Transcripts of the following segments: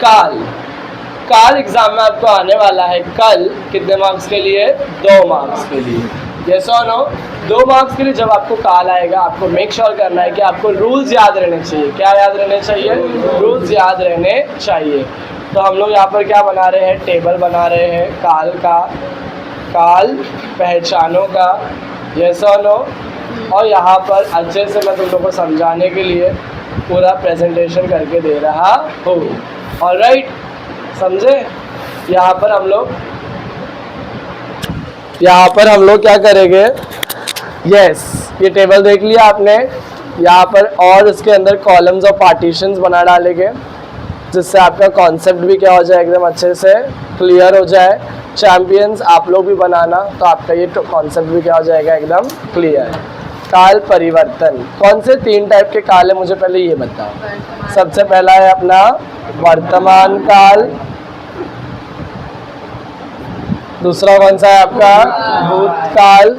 काल, काल एग्जाम में आपको आने वाला है कल। कितने मार्क्स के लिए? 2 मार्क्स के लिए। यस और नो? 2 मार्क्स के लिए जब आपको काल आएगा, आपको मेक श्योर करना है कि आपको रूल्स याद रहने चाहिए। क्या याद रहने चाहिए? रूल्स याद रहने चाहिए। तो हम लोग यहाँ पर क्या बना रहे हैं? टेबल बना रहे हैं काल का, काल पहचानों का। यस और नो? और यहाँ पर अच्छे से मैं तुम लोगों को समझाने के लिए पूरा प्रेजेंटेशन करके दे रहा हूँ। ऑलराइट, समझे? यहाँ पर हम लोग क्या करेंगे? यस, ये टेबल देख लिया आपने। यहाँ पर और इसके अंदर कॉलम्स और पार्टीशंस बना डालेंगे, जिससे आपका कॉन्सेप्ट भी क्या हो जाए? एकदम अच्छे से क्लियर हो जाए। चैंपियंस आप लोग भी बनाना, तो आपका ये कॉन्सेप्ट भी क्या हो जाएगा? एकदम क्लियर। काल परिवर्तन, कौन से 3 टाइप के काल है मुझे पहले ये बताओ। सबसे पहला है अपना वर्तमान काल, दूसरा कौन सा है आपका? भूतकाल,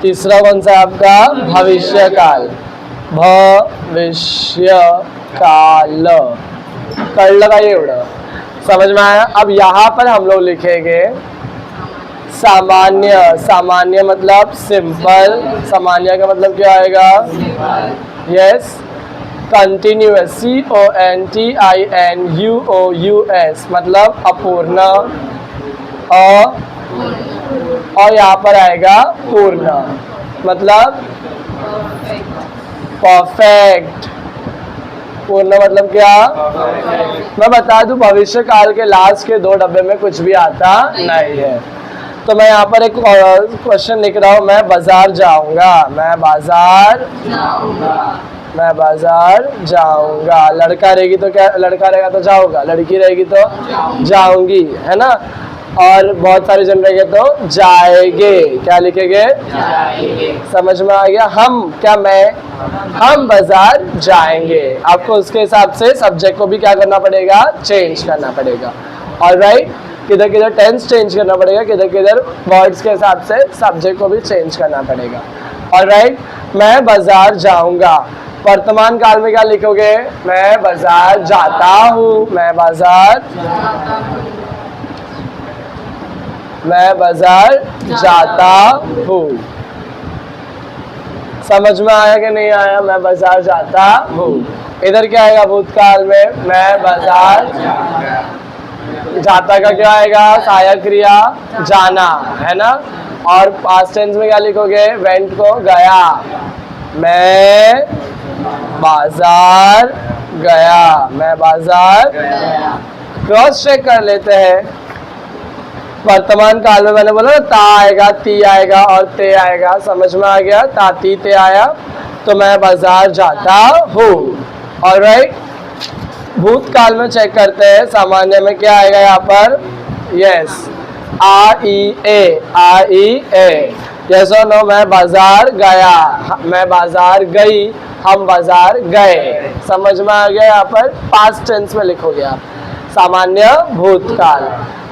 तीसरा कौन सा है आपका? भविष्य काल। भविष्य काल, कर लगाइए एवढं, समझ में आया? अब यहाँ पर हम लोग लिखेंगे सामान्य। सामान्य मतलब सिंपल, सामान्य का मतलब क्या आएगा? यस। कंटिन्यूअस, CONTINUOUS मतलब अपूर्ण। और यहाँ पर आएगा पूर्ण, मतलब परफेक्ट। पूर्ण मतलब क्या? मैं बता दूं, भविष्य काल के लास्ट के 2 डब्बे में कुछ भी आता नहीं है। तो मैं यहाँ पर एक क्वेश्चन लिख रहा हूँ, मैं बाजार जाऊंगा, मैं बाजार जाऊंगा। लड़का रहेगी तो क्या? लड़का रहेगा तो जाऊंगा, लड़की रहेगी तो जाऊंगी, है ना? और बहुत सारे जन रहेंगे तो जाएंगे। क्या लिखेंगे? समझ में आ गया? हम बाजार जाएंगे। आपको उसके हिसाब से सब्जेक्ट को भी क्या करना पड़ेगा? चेंज करना पड़ेगा। ऑलराइट, किधर किधर टेंस चेंज करना पड़ेगा, किधर किधर वर्ड्स के हिसाब से सब्जेक्ट को भी चेंज करना पड़ेगा। ऑलराइट, मैं बाजार जाऊंगा। वर्तमान काल में क्या लिखोगे? मैं बाजार जाता हूँ, मैं बाजार जाता हूँ। समझ में आया कि नहीं आया? मैं बाजार जाता हूँ। इधर क्या आएगा? भूतकाल में मैं बाजार जाता का क्या आएगा? सहायक क्रिया जाना, है ना? और पास्ट टेंस में क्या लिखोगे? वेंट को गया, मैं बाजार गया, मैं बाजार। क्रॉस चेक कर लेते हैं। वर्तमान काल में मैंने बोला ना, ता आएगा, ती आएगा और ते आएगा। समझ में आ गया? ताती ते आया तो मैं बाजार जाता हूँ। ऑलराइट, भूतकाल में चेक करते हैं। सामान्य में क्या आएगा यहाँ पर? यस, आई ए। यस और नो? मैं बाजार गया, मैं बाजार गई, हम बाजार गए। समझ में आ गया? यहाँ पर पास्ट टेंस में लिखोगे आप, सामान्य भूतकाल।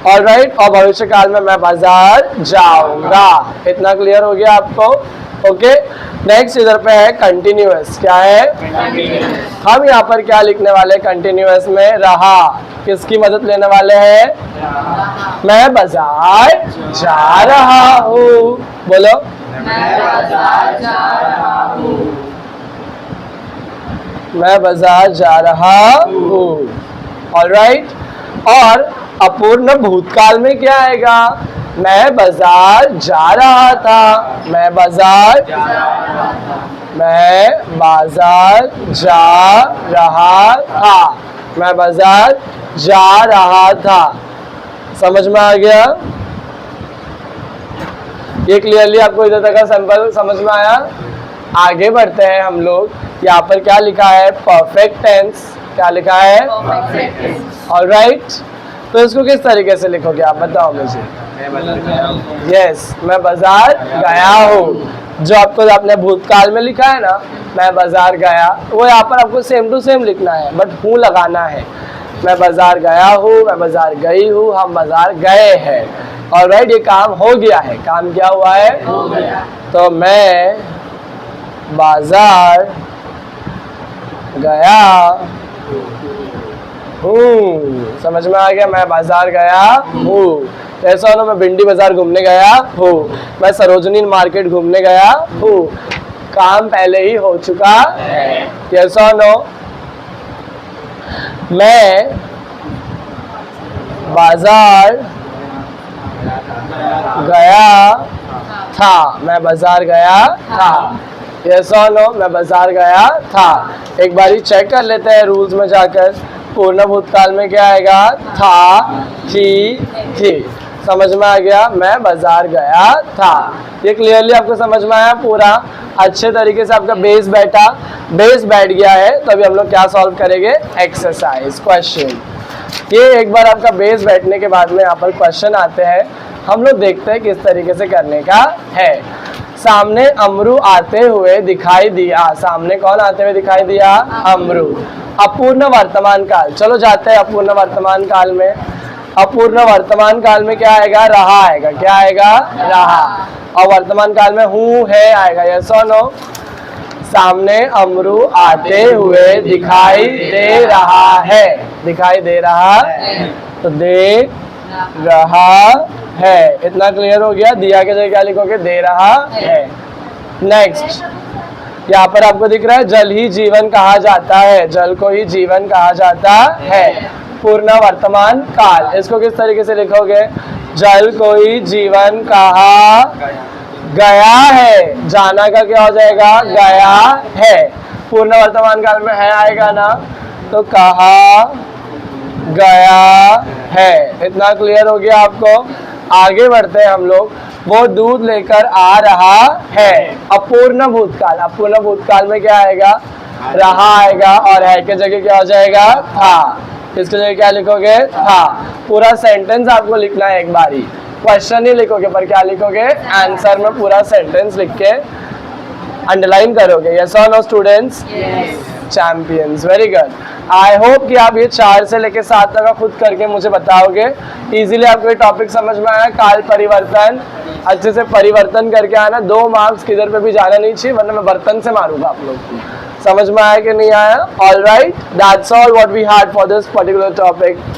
ऑलराइट, और भविष्य काल में मैं बाजार जाऊंगा। इतना क्लियर हो गया आपको? ओके, नेक्स्ट इधर पे है कंटिन्यूअस। क्या है? हम यहाँ पर क्या लिखने वाले? कंटिन्यूअस में रहा। किसकी मदद लेने वाले हैं? मैं बाजार जा रहा हूँ। बोलो, मैं बाजार जा रहा हूँ। मैं बाजार जा रहा हूँ। ऑलराइट, और अपूर्ण भूतकाल में क्या आएगा? मैं बाजार जा रहा था, मैं बाजार जा रहा था, मैं बाजार जा रहा था। समझ में आ गया? ये क्लियरली आपको इधर तक का सैंपल समझ में आया? आगे बढ़ते हैं हम लोग। यहाँ पर क्या लिखा है? Perfect tense. क्या लिखा है? ऑलराइट, तो इसको किस तरीके से लिखोगे आप बताओ मुझे? यस, मैं बाजार गया हूँ। जो आपको आपने भूतकाल में लिखा है ना, मैं बाजार गया, वो यहाँ पर आपको सेम टू सेम लिखना है, बट हूँ लगाना है। मैं बाजार गया हूँ, मैं बाजार गई हूँ, हम बाजार गए हैं। ऑलराइट, ये काम हो गया है। काम क्या हुआ है? हो गया। तो मैं बाजार गया हूँ। समझ में आ गया? मैं बाजार गया हूँ। ऐसा हो ना, मैं भिंडी बाजार घूमने गया हूँ, मैं सरोजनी मार्केट घूमने गया हूँ। काम पहले ही हो चुका है। ऐसा हो नो, मैं बाजार गया था। मैं बाजार गया था। यस और नो, मैं बाजार गया था। एक बारी चेक कर लेते हैं रूल्स में जाकर। पूर्ण भूतकाल में क्या आएगा? था, थी। समझ में आ गया? मैं बाजार गया था। ये क्लियरली आपको समझ में आया? पूरा अच्छे तरीके से आपका बेस बैठ गया है। तो अभी हम लोग क्या सॉल्व करेंगे? Exercise question. ये एक बार आपका बेस बैठने के बाद में यहाँ पर क्वेश्चन आते हैं। हम लोग देखते हैं किस तरीके से करने का है। सामने अमरू आते हुए दिखाई दिया। सामने कौन आते हुए दिखाई दिया? अमरू। अपूर्ण वर्तमान काल, चलो जाते हैं अपूर्ण वर्तमान काल में। अपूर्ण वर्तमान काल में क्या आएगा? रहा आएगा। क्या आएगा? रहा। और वर्तमान काल में हूँ है आएगा। यस और नो? सामने अमरू आते हुए दिखाई दे रहा है। दिखाई दे रहा तो दे रहा है। इतना क्लियर हो गया? दिया के जगह क्या लिखोगे? दे रहा है। नेक्स्ट, यहाँ पर आपको दिख रहा है जल ही जीवन कहा जाता है। जल को ही जीवन कहा जाता है। पूर्ण वर्तमान काल, इसको किस तरीके से लिखोगे? जल को ही जीवन कहा गया है। जाना का क्या हो जाएगा? गया है। पूर्ण वर्तमान काल में है आएगा ना, तो कहा गया है। इतना क्लियर हो गया आपको? आगे बढ़ते हैं हम लोग। वो दूध लेकर आ रहा है। अपूर्ण भूतकाल। अपूर्ण भूतकाल में क्या आएगा? रहा आएगा। और है के जगह क्या हो जाएगा? था। इसके जगह क्या लिखोगे? था। पूरा सेंटेंस आपको लिखना है एक बारी। क्वेश्चन ही लिखोगे पर क्या लिखोगे? आंसर में पूरा सेंटेंस लिख के अंडरलाइन करोगे। यस और no students? Champions, very good. I hope कि आप ये 4 से लेके 7 तक का खुद करके मुझे बताओगे। इजीली आपको ये टॉपिक समझ में आया? काल परिवर्तन अच्छे से परिवर्तन करके आना। 2 मार्क्स किधर पे भी जाना नहीं चाहिए, वरना मैं बर्तन से मारूंगा आप लोग को। समझ में आया कि नहीं आया? All right, that's all what we had for this particular topic.